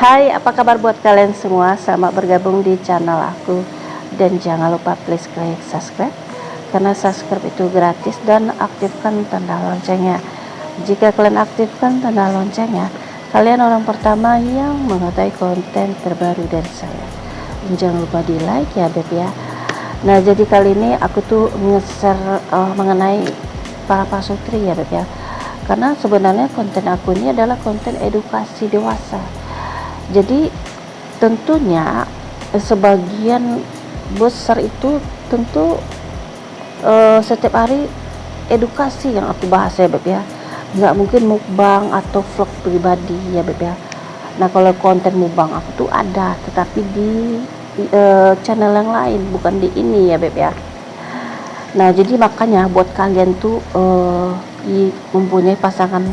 Hai, apa kabar buat kalian semua? Selamat bergabung di channel aku. Dan jangan lupa please klik subscribe, karena subscribe itu gratis, dan aktifkan tanda loncengnya. Jika kalian aktifkan tanda loncengnya, kalian orang pertama yang mengetahui konten terbaru dari saya. Dan jangan lupa di like ya beb ya. Nah, jadi kali ini aku tuh nge-share mengenai para pasutri ya beb ya. Karena sebenarnya konten aku ini adalah konten edukasi dewasa. Jadi tentunya sebagian besar itu tentu setiap hari edukasi yang aku bahas ya beb ya. Nggak mungkin mukbang atau vlog pribadi ya beb ya. Nah, kalau konten mukbang aku tuh ada, tetapi di channel yang lain, bukan di ini ya beb ya. Nah, jadi makanya buat kalian tuh mempunyai pasangan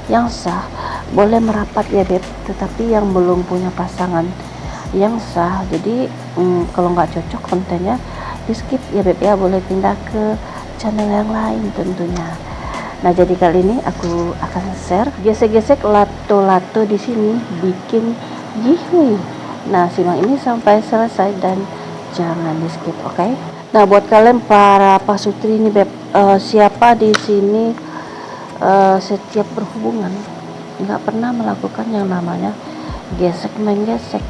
yang sah, boleh merapat ya beb, tetapi yang belum punya pasangan yang sah, jadi kalau nggak cocok kontennya di skip ya beb ya, boleh pindah ke channel yang lain tentunya. Nah, jadi kali ini aku akan share gesek-gesek lato-lato di sini bikin giveaway. Nah, simak ini sampai selesai dan jangan di skip, oke? Nah, buat kalian para pasutri ini beb, siapa di sini setiap berhubungan nggak pernah melakukan yang namanya gesek menggesek.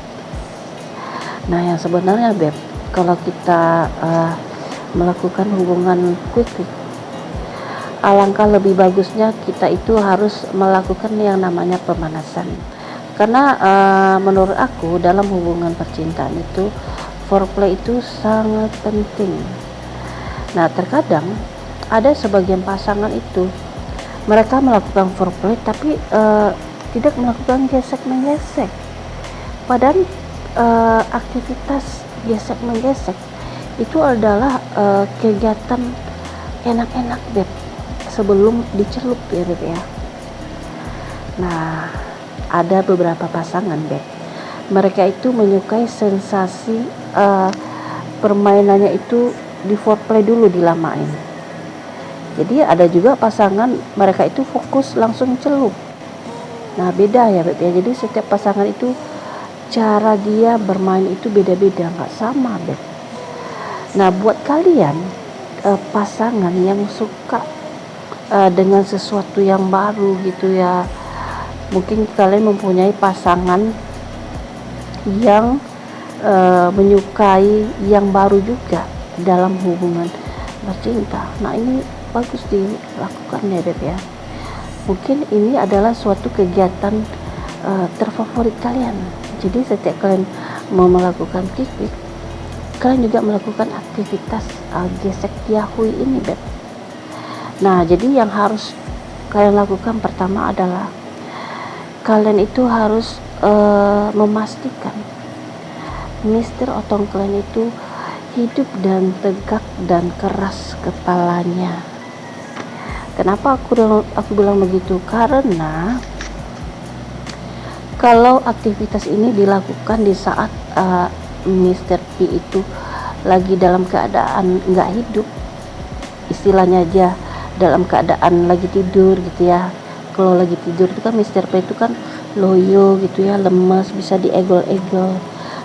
Nah, yang sebenarnya beb, kalau kita melakukan hubungan quick, alangkah lebih bagusnya kita itu harus melakukan yang namanya pemanasan. Karena menurut aku dalam hubungan percintaan itu foreplay itu sangat penting. Nah, terkadang ada sebagian pasangan itu mereka melakukan foreplay tapi tidak melakukan gesek menggesek. Padahal aktivitas gesek menggesek itu adalah kegiatan enak-enak beb sebelum dicelup ya beb ya. Nah, ada beberapa pasangan beb, mereka itu menyukai sensasi permainannya itu di foreplay dulu dilamain. Jadi ada juga pasangan mereka itu fokus langsung celup. Nah, beda ya beb ya. Jadi setiap pasangan itu cara dia bermain itu beda-beda, nggak sama beb. Nah, buat kalian pasangan yang suka dengan sesuatu yang baru gitu ya, mungkin kalian mempunyai pasangan yang menyukai yang baru juga dalam hubungan bercinta. Nah, ini bagus dilakukan ya beb ya. Mungkin ini adalah suatu kegiatan terfavorit kalian. Jadi setiap kalian mau melakukan kikik, kalian juga melakukan aktivitas gesek yahui ini beb. Nah, jadi yang harus kalian lakukan pertama adalah kalian itu harus memastikan Mister Otong kalian itu hidup dan tegak dan keras kepalanya. Kenapa aku bilang begitu? Karena kalau aktivitas ini dilakukan di saat Mr. P itu lagi dalam keadaan nggak hidup, istilahnya aja dalam keadaan lagi tidur gitu ya. Kalau lagi tidur itu kan Mr. P itu kan loyo gitu ya, lemes, bisa diegol-egol.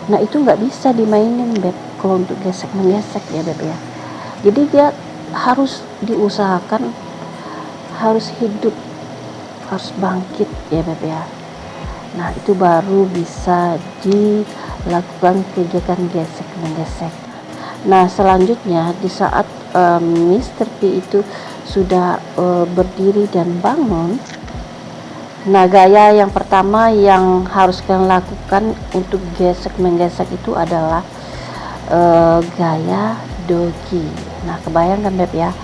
Nah, itu nggak bisa dimainin beb kalau untuk gesek menggesek ya beb ya. Jadi dia harus diusahakan, harus hidup, harus bangkit ya beb ya. Nah, itu baru bisa dilakukan kegiatan gesek menggesek. Nah, selanjutnya di saat Mr. P itu sudah berdiri dan bangun, nah, gaya yang pertama yang harus kalian lakukan untuk gesek menggesek itu adalah gaya dogi. Nah, kebayangkan beb ya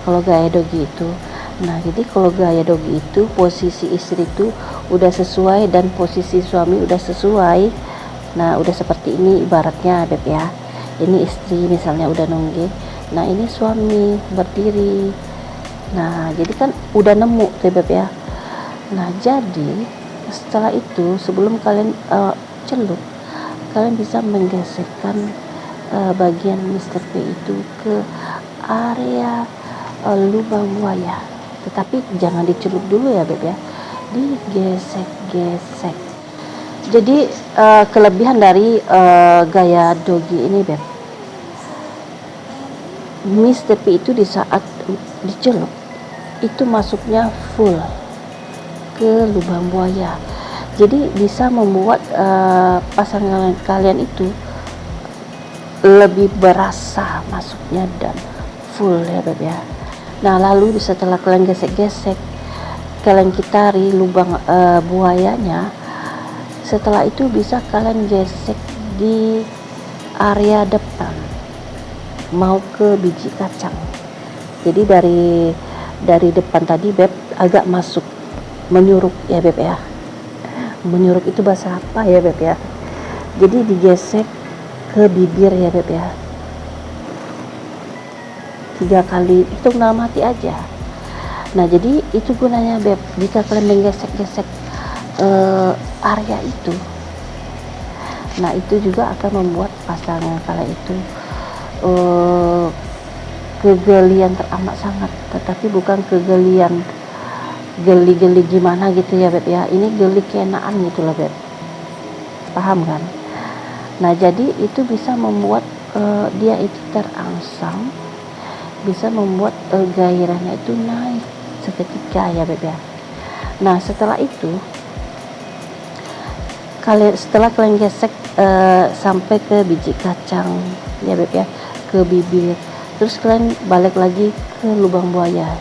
kalau gaya dogi itu. Nah, jadi kalau gaya dogi itu posisi istri itu udah sesuai dan posisi suami udah sesuai. Nah, udah seperti ini ibaratnya beb ya. Ini istri misalnya udah nongge. Nah, ini suami berdiri. Nah, jadi kan udah nemu tuh beb ya. Nah, jadi setelah itu sebelum kalian celup, kalian bisa menggesekkan bagian Mr. P itu ke area lubang buaya. Tetapi jangan dicelup dulu ya beb ya, digesek-gesek. Jadi kelebihan dari gaya dogi ini beb, miss tepi itu di saat dicelup itu masuknya full ke lubang buaya, jadi bisa membuat pasangan kalian itu lebih berasa masuknya dan full ya beb ya. Nah lalu setelah kalian gesek-gesek, kalian kitari lubang buayanya, setelah itu bisa kalian gesek di area depan mau ke biji kacang. Jadi dari depan tadi beb agak masuk menyuruk ya beb ya. Menyuruk itu bahasa apa ya beb ya? Jadi digesek ke bibir ya beb ya. 3 kali, hitung dalam hati aja. Nah jadi itu gunanya beb, jika kalian menggesek-gesek area itu, nah itu juga akan membuat pasangan kalian itu kegelian teramat sangat, tetapi bukan kegelian geli-geli gimana gitu ya beb ya, ini geli kenaan gitu loh beb, paham kan? Nah jadi itu bisa membuat dia itu terangsang, bisa membuat gairahnya itu naik seketika ya beb ya. Nah setelah itu setelah kalian gesek sampai ke biji kacang ya beb ya, ke bibir, terus kalian balik lagi ke lubang buaya,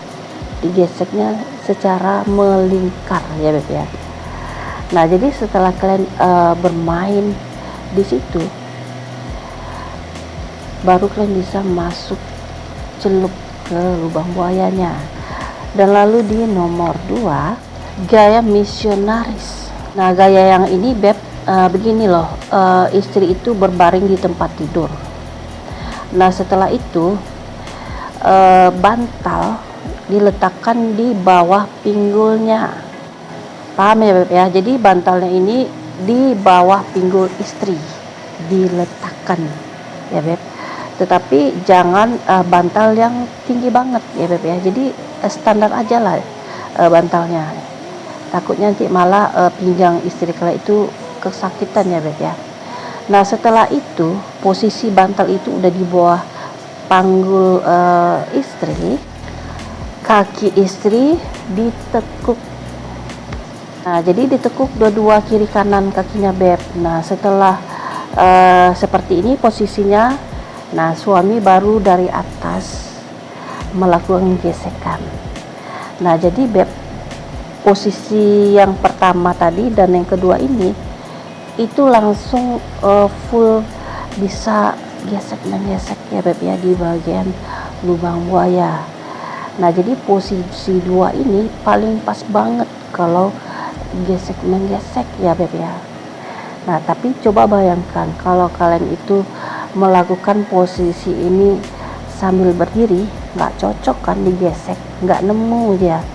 digeseknya secara melingkar ya beb ya. Nah jadi setelah kalian bermain di situ, baru kalian bisa masuk celup ke lubang buayanya. Dan lalu di nomor 2, gaya misionaris. Nah gaya yang ini beb begini loh, istri itu berbaring di tempat tidur. Nah setelah itu bantal diletakkan di bawah pinggulnya, paham ya beb ya. Jadi bantalnya ini di bawah pinggul istri diletakkan ya beb, tetapi jangan bantal yang tinggi banget ya beb ya. Jadi standar aja lah bantalnya, takutnya nanti malah pinggang istri kalian itu kesakitan ya beb ya. Nah setelah itu posisi bantal itu udah di bawah panggul istri, kaki istri ditekuk. Nah jadi ditekuk dua-dua kiri kanan kakinya beb. Nah setelah seperti ini posisinya, nah suami baru dari atas melakukan gesekan. Nah jadi beb, posisi yang pertama tadi dan yang kedua ini itu langsung full bisa gesek ya beb ya di bagian lubang buaya. Nah jadi posisi 2 ini paling pas banget kalau gesek ya beb ya. Nah tapi coba bayangkan kalau kalian itu melakukan posisi ini sambil berdiri, nggak cocok kan digesek, nggak nemu dia.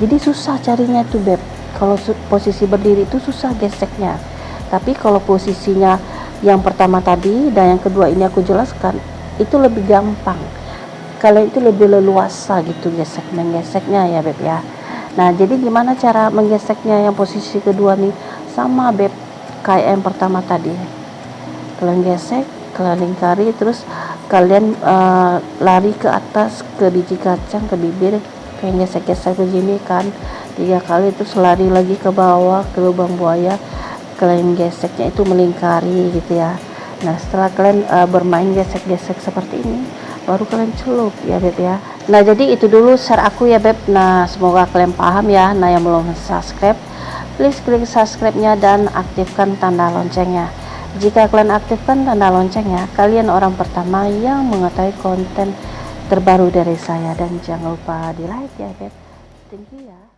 Jadi susah carinya tuh beb. Kalau posisi berdiri itu susah geseknya. Tapi kalau posisinya yang pertama tadi dan yang kedua ini aku jelaskan, itu lebih gampang. Kalian itu lebih leluasa gitu menggeseknya ya beb ya. Nah jadi gimana cara menggeseknya yang posisi kedua nih? Sama beb kayak yang pertama tadi. Kalian gesek, kalian lingkari, terus kalian lari ke atas ke biji kacang, ke bibir, kalian gesek-gesek begini kan 3 kali, terus lari lagi ke bawah ke lubang buaya, kalian geseknya itu melingkari gitu ya. Nah setelah kalian bermain gesek-gesek seperti ini, baru kalian celup ya beb ya. Nah jadi itu dulu share aku ya beb. Nah semoga kalian paham ya. Nah yang belum subscribe, please klik subscribe-nya dan aktifkan tanda loncengnya. Jika kalian aktifkan tanda loncengnya, kalian orang pertama yang mengetahui konten terbaru dari saya. Dan jangan lupa di like ya beb. Thank you ya.